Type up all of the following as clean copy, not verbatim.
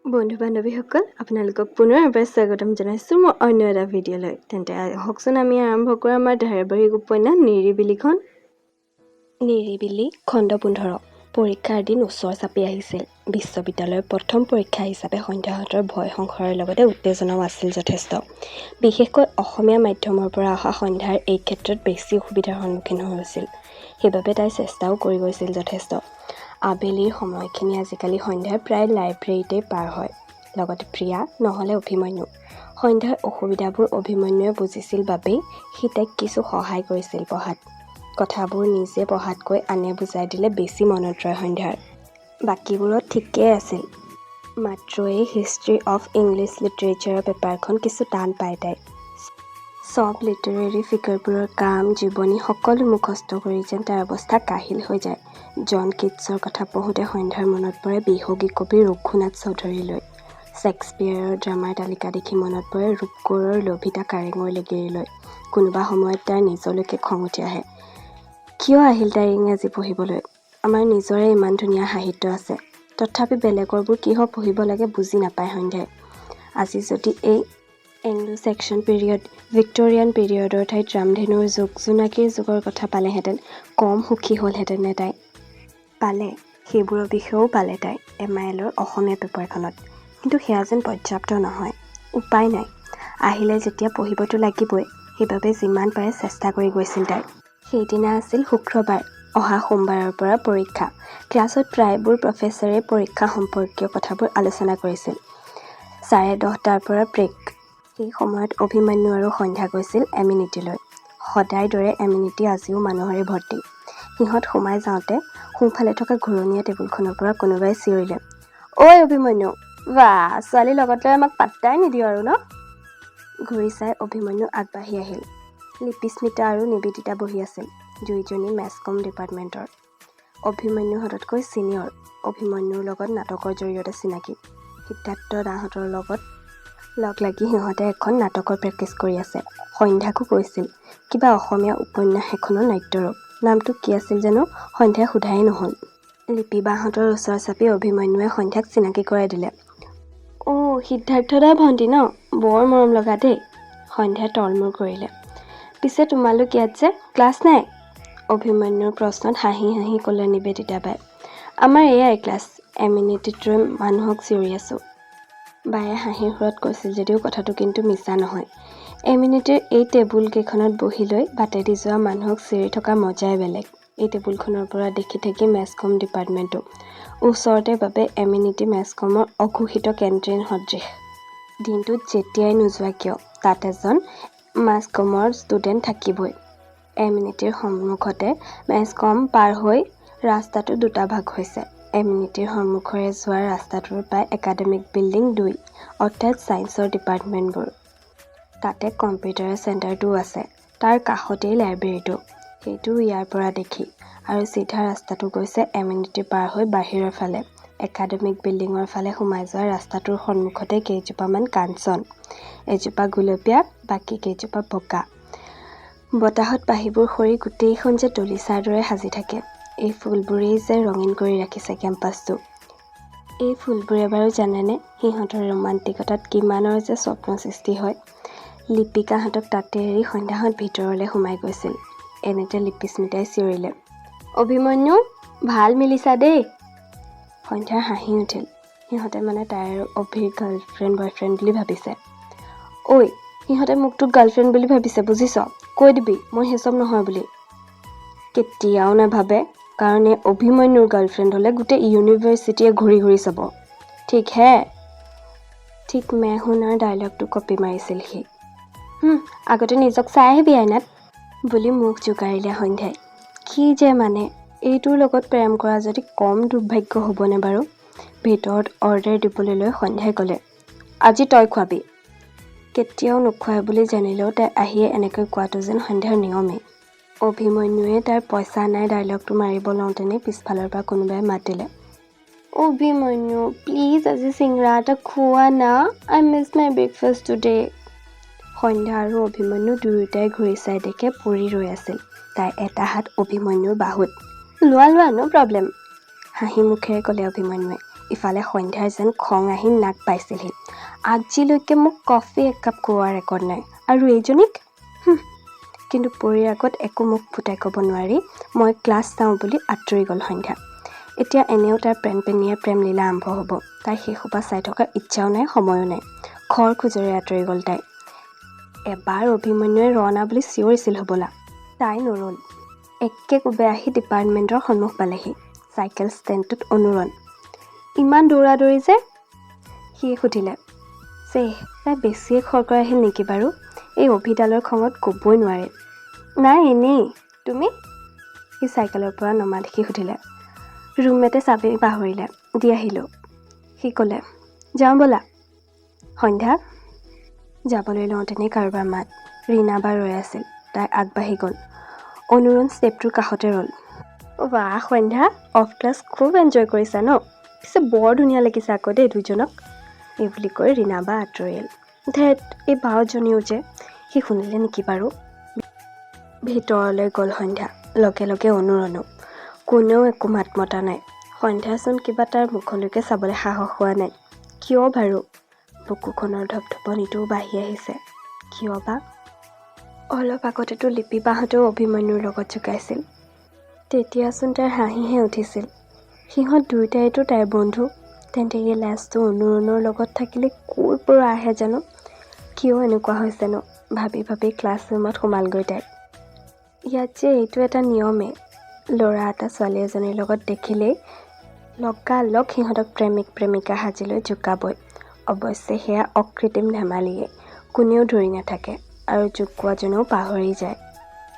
বন্ধু বান্ধৱীসকল আপোনালোকক পুনৰ এবাৰ স্বাগতম জনাইছোঁ মই অন্য এটা ভিডিঅ'লৈ। তেন্তে আহকচোন আমি আৰম্ভ কৰোঁ আমাৰ ধাৰাবাহিক উপন্যাস নিৰিবিলিখন। নিৰিবিলি খণ্ড 15। পৰীক্ষাৰ দিন ওচৰ চাপি আহিছিল। বিশ্ববিদ্যালয়ৰ প্ৰথম পৰীক্ষা হিচাপে সন্ধ্যাহঁতৰ ভয় সংশয়ৰ লগতে উত্তেজনাও আছিল যথেষ্ট। বিশেষকৈ অসমীয়া মাধ্যমৰ পৰা অহা সন্ধ্যাৰ এই ক্ষেত্ৰত বেছি অসুবিধাৰ সন্মুখীন হৈছিল। সেইবাবে তাই চেষ্টাও কৰি গৈছিল যথেষ্ট। আবেলিৰ সময়খিনি আজিকালি সন্ধ্যাৰ প্ৰায় লাইব্ৰেৰীতে পাৰ হয়। লগতে প্ৰিয়া নহ'লে অভিমন্যু। সন্ধ্যাৰ অসুবিধাবোৰ অভিমন্যুৱে বুজিছিল বাবেই সি তাইক কিছু সহায় কৰিছিল পঢ়াত। কথাবোৰ নিজে পঢ়াতকৈ আনে বুজাই দিলে বেছি মনত ৰয় সন্ধ্যাৰ। বাকীবোৰত ঠিকেই আছিল, মাত্ৰ এই হিষ্ট্ৰী অফ ইংলিছ লিটাৰেচাৰৰ পেপাৰখন কিছু টান পায় তাই। চব লিটাৰেৰী ফিগাৰবোৰৰ কাম জীৱনী সকলো মুখস্থ কৰি যেন তাৰ অৱস্থা কাহিল হৈ যায়। জন কিটছৰ কথা পঢ়োঁতে সন্ধ্যাৰ মনত পৰে বিহগী কবি ৰঘুনাথ চৌধুৰীলৈ। শ্বেক্সপিয়াৰৰ ড্ৰামাৰ তালিকা দেখি মনত পৰে ৰূপকোঁৱৰৰ লভিতা কাৰেঙৰ লেগিৰিলৈ। কোনোবা সময়ত তাৰ নিজলৈকে খং উঠি আহে। কিয় আহিল তাই ইংৰাজী পঢ়িবলৈ? আমাৰ নিজৰে ইমান ধুনীয়া সাহিত্য আছে, তথাপি বেলেগৰবোৰ কিয় পঢ়িব লাগে বুজি নাপায় সন্ধ্যাই। আজি যদি এই এংলো ছেকশ্যন পিৰিয়ড, ভিক্টৰিয়ান পিৰিয়ডৰ ঠাইত ৰামধেনুৰ যুগ, জোনাকীৰ যুগৰ কথা পালেহেঁতেন কম সুখী হ'লহেঁতেন নে তাই? পালে, সেইবোৰৰ বিষয়েও পালে তাই এমাইলৰ অসমীয়া পেপাৰখনত। কিন্তু সেয়া যেন পৰ্যাপ্ত নহয়। উপায় নাই, আহিলে যেতিয়া পঢ়িবতো লাগিবই, সেইবাবে যিমান পাৰে চেষ্টা কৰি গৈছিল তাই। সেইদিনা আছিল শুক্ৰবাৰ, অহা সোমবাৰৰ পৰা পৰীক্ষা। ক্লাছত প্ৰায়বোৰ প্ৰফেচাৰে পৰীক্ষা সম্পৰ্কীয় কথাবোৰ আলোচনা কৰিছিল। 10:30 পৰা ব্ৰেক। সেই সময়ত অভিমন্যু আৰু সন্ধ্যা গৈছিল এমিনিটিলৈ। সদায় দৰে এমিনিটি আজিও মানুহৰে ভৰ্তি। সিহঁত সোমাই যাওঁতে সোঁফালে থকা ঘূৰণীয়া টেবুলখনৰ পৰা কোনোবাই চিঞৰিলে, ঐ অভিমন্যু, বাহ ছোৱালীৰ লগত লৈ আমাক পাত্তাই নিদিওঁ আৰু ন? ঘূৰি চাই অভিমন্যু আগবাঢ়ি আহিল। লিপিস্মিতা আৰু নিবেদিতা বহি আছিল, দুয়োজনী মেছকম ডিপাৰ্টমেণ্টৰ। অভিমন্যুহঁততকৈ ছিনিয়ৰ। অভিমন্যুৰ লগত নাটকৰ জৰিয়তে চিনাকি। সিদ্ধাৰ্থ দাহঁতৰ লগত লগ লাগি সিহঁতে এখন নাটকৰ প্ৰেক্টিচ কৰি আছে। সন্ধ্যাকো কৈছিল, কিবা অসমীয়া উপন্যাস এখনৰ নাট্যৰূপ। নামটো কি আছিল জানো? সন্ধ্যাই সোধাই নহ'ল। লিপি বাহঁতৰ ওচৰ চাপি অভিমন্যুৱে সন্ধ্যাক চিনাকি কৰাই দিলে। অ' সিদ্ধাৰ্থ দা ভণ্টি ন? বৰ মৰম লগা দেই। সন্ধ্যাই তলমূৰ কৰিলে। পিছে তোমালোক ইয়াত যে, ক্লাছ নাই? অভিমন্যুৰ প্ৰশ্নত হাঁহি হাঁহি ক'লে নিবেদিতা বাই। আমাৰ এয়াই ক্লাছ, এমিনিটিত ৰৈ মানুহক চিঞৰি আছোঁ। বায়ে হাঁহিৰ সুৰত কৈছিল যদিও কথাটো কিন্তু মিছা নহয়। এমিনিটিৰ এই টেবুল কেইখনত বহি লৈ বাটেদি যোৱা মানুহক চিঞৰি থকা মজাই বেলেগ। এই টেবুলখনৰ পৰা দেখি থাকি মেছকম ডিপাৰ্টমেণ্টো ওচৰতে বাবে এমিনিটি মেছকমৰ অঘোষিত কেণ্টিন সদৃশ। দিনটোত যেতিয়াই নোযোৱা কিয় তাত এজন মেছকমৰ ষ্টুডেণ্ট থাকিবই। এমিনিটিৰ সন্মুখতে মেছকম পাৰ হৈ ৰাস্তাটো দুটা ভাগ হৈছে। এমিনিটিৰ সন্মুখৰে যোৱা ৰাস্তাটোৰ পাই একাডেমিক বিল্ডিং 2, অৰ্থাৎ ছায়েন্সৰ ডিপাৰ্টমেণ্টবোৰ। তাতে কম্পিউটাৰ চেণ্টাৰটোও আছে। তাৰ কাষতেই লাইব্ৰেৰীটো। সেইটো ইয়াৰ পৰা দেখি। আৰু চিধা ৰাস্তাটো গৈছে এমিনিটি পাৰ হৈ বাহিৰৰ ফালে। একাডেমিক বিল্ডিঙৰ ফালে সোমাই যোৱা ৰাস্তাটোৰ সন্মুখতে কেইজোপামান কাঞ্চন। এজোপা গুলপীয়া, বাকী কেইজোপা বগা। বতাহত পাহিবোৰ সৰি গোটেইখন যে দলিচাৰ দৰে সাজি থাকে। এই ফুলবোৰেই যে ৰঙীন কৰি ৰাখিছে কেম্পাছটো। এই ফুলবোৰে বাৰু জানেনে সিহঁতৰ ৰোমান্টিকতাত কিমানৰ যে স্বপ্ন সৃষ্টি হয়। লিপিকাহঁতক তাতে এৰি সন্ধ্যাহঁত ভিতৰলৈ সোমাই গৈছিল। এনেতে লিপিস্মিতাই চিঞৰিলে, অভিমন্যু, ভাল মিলিছা দেই। সন্ধ্যাৰ হাঁহি উঠিল। সিহঁতে মানে তাইৰ আৰু অভিৰ গাৰ্লফ্ৰেণ্ড বয়ফ্ৰেণ্ড বুলি ভাবিছে। ঐ, সিহঁতে মোক তোক গাৰ্লফ্ৰেণ্ড বুলি ভাবিছে বুজিছ? কৈ দিবি মই সেইচব নহয় বুলি। কেতিয়াও নাভাবে, কাৰণ এই অভিমন্যুৰ গাৰ্লফ্ৰেণ্ড হ'লে গোটেই ইউনিভাৰ্চিটিয়ে ঘূৰি ঘূৰি চাব। ঠিক হে? ঠিক মে হুনাৰ ডাইলগটো কপি মাৰিছিল সি। আগতে নিজক চাই আহিবি আইনাত বুলি মুখ জোকাৰিলে সন্ধ্যাই। কি যে মানে, এইটোৰ লগত প্ৰেম কৰা যদি কম দুৰ্ভাগ্য হ'বনে বাৰু? ভিতৰত অৰ্ডাৰ দিবলৈ লৈ সন্ধ্যাই ক'লে, আজি তই খুৱাবি। কেতিয়াও নোখোৱাই বুলি জানিলেও তাই আহিয়ে এনেকৈ কোৱাটো যেন সন্ধ্যাৰ নিয়মেই। অভিমন্যুৱে তাৰ পইচা নাই ডাইলগটো মাৰিব লওঁতেনে পিছফালৰ পৰা কোনোবাই মাত দিলে, অভিমন্যু প্লিজ আজি চিংৰা এটা খোৱা না, I miss my breakfast today. Sandhya আৰু অভিমন্যু দুয়োটাই ঘূৰি চাই দেখে পৰি ৰৈ আছিল। তাই এটা হাত অভিমন্যুৰ বাহুত। লোৱা লোৱা, ন' প্ৰব্লেম। হাঁহি মুখেৰে ক'লে অভিমন্যুৱে। ইফালে সন্ধ্যাৰ যেন খং আহি নাক পাইছিলহি। আজিলৈকে মোক কফি একাপ খোৱাৰ ৰেকৰ্ড নাই, আৰু এইজনীক কিন্তু পৰীৰ আগত একো মুখ ফুটাই ক'ব নোৱাৰি মই ক্লাছ চাওঁ বুলি আঁতৰি গ'ল সন্ধ্যা। এতিয়া এনেও তাৰ প্ৰেমপেনীয়া প্ৰেমলীলা আৰম্ভ হ'ব। তাই সেইসোপা চাই থকাৰ ইচ্ছাও নাই, সময়ো নাই। খৰ খোজেৰে আঁতৰি গ'ল তাই। এবাৰ অভিমন্যুৱে ৰণা বুলি চিঞৰিছিল হ'বলা, তাই নৰ'ল। একে কোবে আহি ডিপাৰ্টমেণ্টৰ সন্মুখ পালেহি। চাইকেল ষ্টেণ্ডটোত অনুৰণ। ইমান দৌৰা-দৌৰি যে? সিয়ে সুধিলে। তাই বেছিয়ে খৰকৈ আহিল নেকি বাৰু? এই অভিডালৰ খঙত ক'বই নোৱাৰে। নাই, এনেই। তুমি? সি চাইকেলৰ পৰা নমা দেখি সুধিলে। ৰুমমেটে চাবি পাহৰিলে, দি আহিলোঁ। সি ক'লে, যাওঁ ব'লা। সন্ধ্যা যাবলৈ লওঁতেনেই কাৰোবাৰ মাত। ৰীণা বা ৰৈ আছিল। তাই আগবাঢ়ি গ'ল। অনুৰণ ষ্টেপটোৰ কাষতে ৰ'ল। বাহ সন্ধ্যা, অফ ক্লাছ খুব এনজয় কৰিছা ন? পিছে বৰ ধুনীয়া লাগিছে আকৌ দেই দুজনক। এই বুলি কৈ ৰীণা বা আঁতৰিল। ধেত, এই বাজনীও যে। সি শুনিলে নেকি বাৰু? ভিতৰলৈ গ'ল সন্ধ্যা, লগে লগে অনুৰণো। কোনেও একো মাত মতা নাই। সন্ধ্যাচোন কিবা তাৰ মুখলৈকে চাবলৈ সাহস হোৱা নাই। কিয় বাৰু? বুকুখনৰ ধপধপনিটোও বাঢ়ি আহিছে। কিয় বা? অলপ আগতেতো লিপি বাহঁতেও অভিমন্যুৰ লগত জোকাইছিল। তেতিয়াচোন তাইৰ হাঁহিহে উঠিছিল। সিহঁত দুয়োটাইতো তাইৰ বন্ধু। তেন্তে এই লাজটো অনুৰণৰ লগত থাকিলে ক'ৰ পৰা আহে জানো? কিয় এনেকুৱা হৈছেনো? ভাবি ভাবি ক্লাছৰুমত সোমালগৈ তাই। ইয়াত যে এইটো এটা নিয়মে, ল'ৰা এটা ছোৱালী এজনীৰ লগত দেখিলেই লগালগ সিহঁতক প্ৰেমিক প্ৰেমিকা সাজি লৈ জোকাবই। অৱশ্যে সেয়া অকৃত্ৰিম ধেমালিয়ে, কোনেও ধৰি নাথাকে আৰু জোকোৱাজনেও পাহৰি যায়।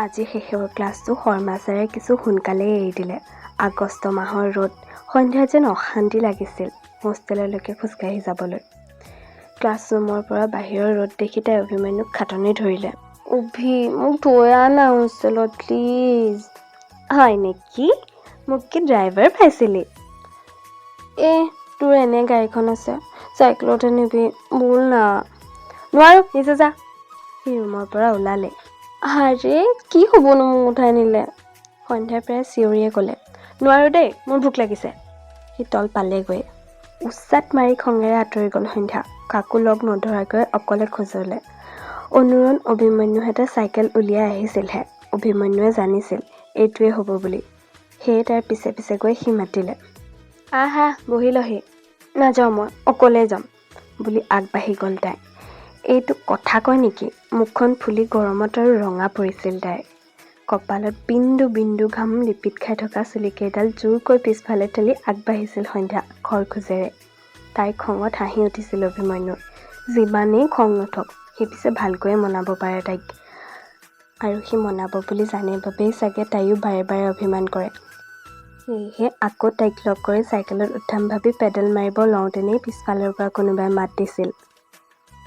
আজি শেষৰ ক্লাছটো শৰ্মা ছাৰে কিছু সোনকালেই এৰি দিলে। আগষ্ট মাহৰ ৰ'দ। সন্ধ্যা যেন অশান্তি লাগিছিল হোষ্টেললৈকে খোজকাঢ়ি যাবলৈ। ক্লাছৰুমৰ পৰা বাহিৰৰ ৰ'দ দেখি তাই অভিমন্যুক খাটনি ধৰিলে। মোক থৈ আনা হোষ্টেলত প্লিজ। হয় নেকি? মোক কি ড্ৰাইভাৰ পাইছিলি? তোৰ এনে গাড়ীখন আছে, চাইকেলতে নিবি, ব'ল না। নোৱাৰো, নিজে যা। সি ৰুমৰ পৰা ওলালে। আৰে কি হ'বনো মোক উঠাই নিলে? সন্ধ্যাই প্ৰায় চিঞৰিয়ে ক'লে। নোৱাৰো দেই, মোৰ ভোক লাগিছে। সি তল পালেগৈ। উচ্চাত মাৰি খঙেৰে আঁতৰি গ'ল সন্ধ্যা। কাকো লগ নধৰাকৈ অকলে খোজলে। অনুৰণ অভিমন্যুহঁতে চাইকেল উলিয়াই আহিছিলহে। অভিমন্যুৱে জানিছিল এইটোৱে হ'ব বুলি। সেয়ে তাইৰ পিছে পিছে গৈ সি মাতিলে। আহা বহি লহি। নাযাওঁ, মই অকলে যাম বুলি আগবাঢ়ি গ'ল তাই। এইটো কথা কয় নেকি? মুখখন ফুলি গৰমত আৰু ৰঙা পৰিছিল তাইৰ। কপালত বিন্দু বিন্দু ঘাম লিপিত খাই থকা চুলিকেইডাল জোৰকৈ পিছফালে ঠেলি আগবাঢ়িছিল সন্ধ্যা খৰখোজেৰে। তাইৰ খঙত হাঁহি উঠিছিল অভিমন্যুৰ। যিমানেই খং নুঠক, সি পিছে ভালকৈয়ে মনাব পাৰে তাইক। আৰু সি মনাব বুলি জানে বাবেই চাগে তাইও বাৰে বাৰে অভিমান কৰে। সেয়েহে আকৌ তাইক লগ কৰি চাইকেলত উঠাম ভাবি পেডেল মাৰিব লওঁতেনেই পিছফালৰ পৰা কোনোবাই মাত দিছিল।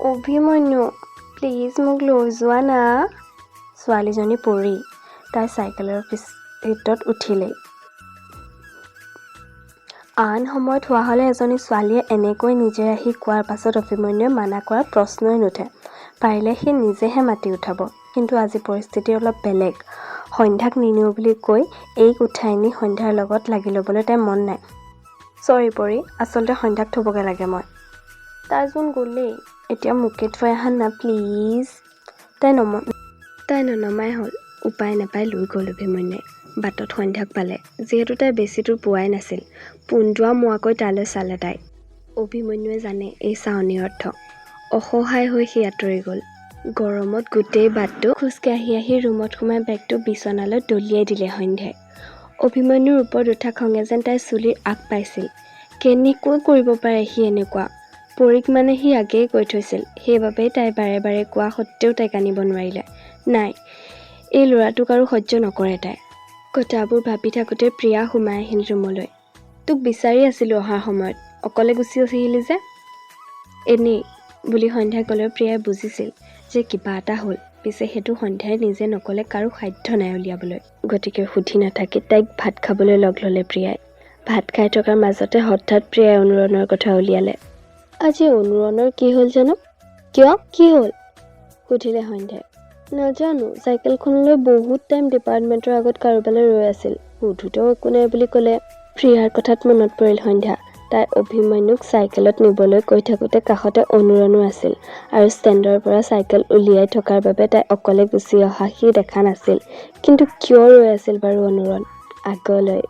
অভিমন্যু, প্লিজ মোক লৈ যোৱা না। ছোৱালীজনী পৰি। তাই চাইকেলৰ পিছত উঠিলেই। আন সময়ত হোৱা হ'লে এজনী ছোৱালীয়ে এনেকৈ নিজে আহি কোৱাৰ পাছত অভিমন্যুৱে মানা কৰাৰ প্ৰশ্নই নুঠে। পাৰিলে সি নিজেহে মাতি উঠাব। কিন্তু আজি পৰিস্থিতি অলপ বেলেগ। সন্ধ্যাক নিনিওঁ বুলি কৈ এইক উঠাই নি সন্ধ্যাৰ লগত লাগি ল'বলৈ তাইৰ মন নাই। চৰি পৰি, আচলতে সন্ধ্যাক থ'বগৈ লাগে মই। তাইচোন গ'লেই, এতিয়া মোকে থৈ আহা না প্লিজ। তাই ননমাই হ'ল। উপায় নাপাই লৈ গ'ল অভিমন্যুৱে। বাটত সন্ধ্যাক পালে। যিহেতু তাই বেছি দূৰ পোৱাই নাছিল, পোন্দোৱা মোৱাকৈ তালৈ চালে তাই। অভিমন্যুৱে জানে এই চাৱনিৰ অৰ্থ। অসহায় হৈ সি আঁতৰি গ'ল। গৰমত গোটেই বাটটো খোজকাঢ়ি আহি ৰুমত সোমাই বেগটো বিচনালৈ দলিয়াই দিলে সন্ধ্যাই। অভিমন্যুৰ ওপৰত উঠা খঙে যেন তাইৰ চুলিৰ আগ পাইছিল। কেনেকৈ কৰিব পাৰে সি এনেকুৱা? পৰীক মানে সি আগেয়ে কৈ থৈছিল। সেইবাবেই তাই বাৰে বাৰে কোৱা সত্ত্বেও তাইক আনিব নোৱাৰিলে। নাই, এই ল'ৰাটোক আৰু সহ্য নকৰে তাই। কথাবোৰ ভাবি থাকোঁতে প্ৰিয়া সোমাই আহিল ৰুমলৈ। তোক বিচাৰি আছিলোঁ অহাৰ সময়ত, অকলে গুচি আহিলি যে? এনেই বুলি সন্ধ্যাই ক'লেও প্ৰিয়াই বুজিছিল যে কিবা এটা হ'ল। পিছে সেইটো সন্ধ্যাই নিজে নক'লে কাৰো সাধ্য নাই উলিয়াবলৈ। গতিকে সুধি নাথাকি তাইক ভাত খাবলৈ লগ ল'লে প্ৰিয়াই। ভাত খাই থকাৰ মাজতে হঠাৎ প্ৰিয়াই অনুৰণৰ কথা উলিয়ালে। আজি অনুৰণৰ কি হ'ল জানো? কিয়, কি হ'ল? সুধিলে সন্ধ্যাই। নাজানো, চাইকেলখনলৈ বহুত টাইম ডিপাৰ্টমেণ্টৰ আগত কাৰোবালৈ ৰৈ আছিল। সুধোতেও একো নাই বুলি ক'লে। প্ৰিয়াৰ কথাত মনত পৰিল সন্ধ্যা। তাই অভিমন্যুক চাইকেলত নিবলৈ কৈ থাকোঁতে কাষতে অনুৰণো আছিল আৰু ষ্টেণ্ডৰ পৰা চাইকেল উলিয়াই থকাৰ বাবে তাই অকলে গুচি অহা সি দেখা নাছিল। কিন্তু কিয় ৰৈ আছিল বাৰু অনুৰণ? আগলৈ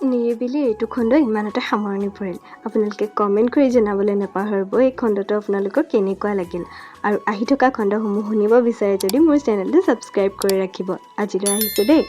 নিৰিবিলি এইটো খণ্ড ইমানতে সামৰণি পৰিল। আপোনালোকে কমেণ্ট কৰি জনাবলৈ নাপাহৰিব এই খণ্ডটো আপোনালোকৰ কেনেকুৱা লাগিল। আৰু আহি থকা খণ্ডসমূহ শুনিব বিচাৰে যদি মোৰ চেনেলটো ছাবস্ক্ৰাইব কৰি ৰাখিব। আজিলৈ আহিছোঁ দেই।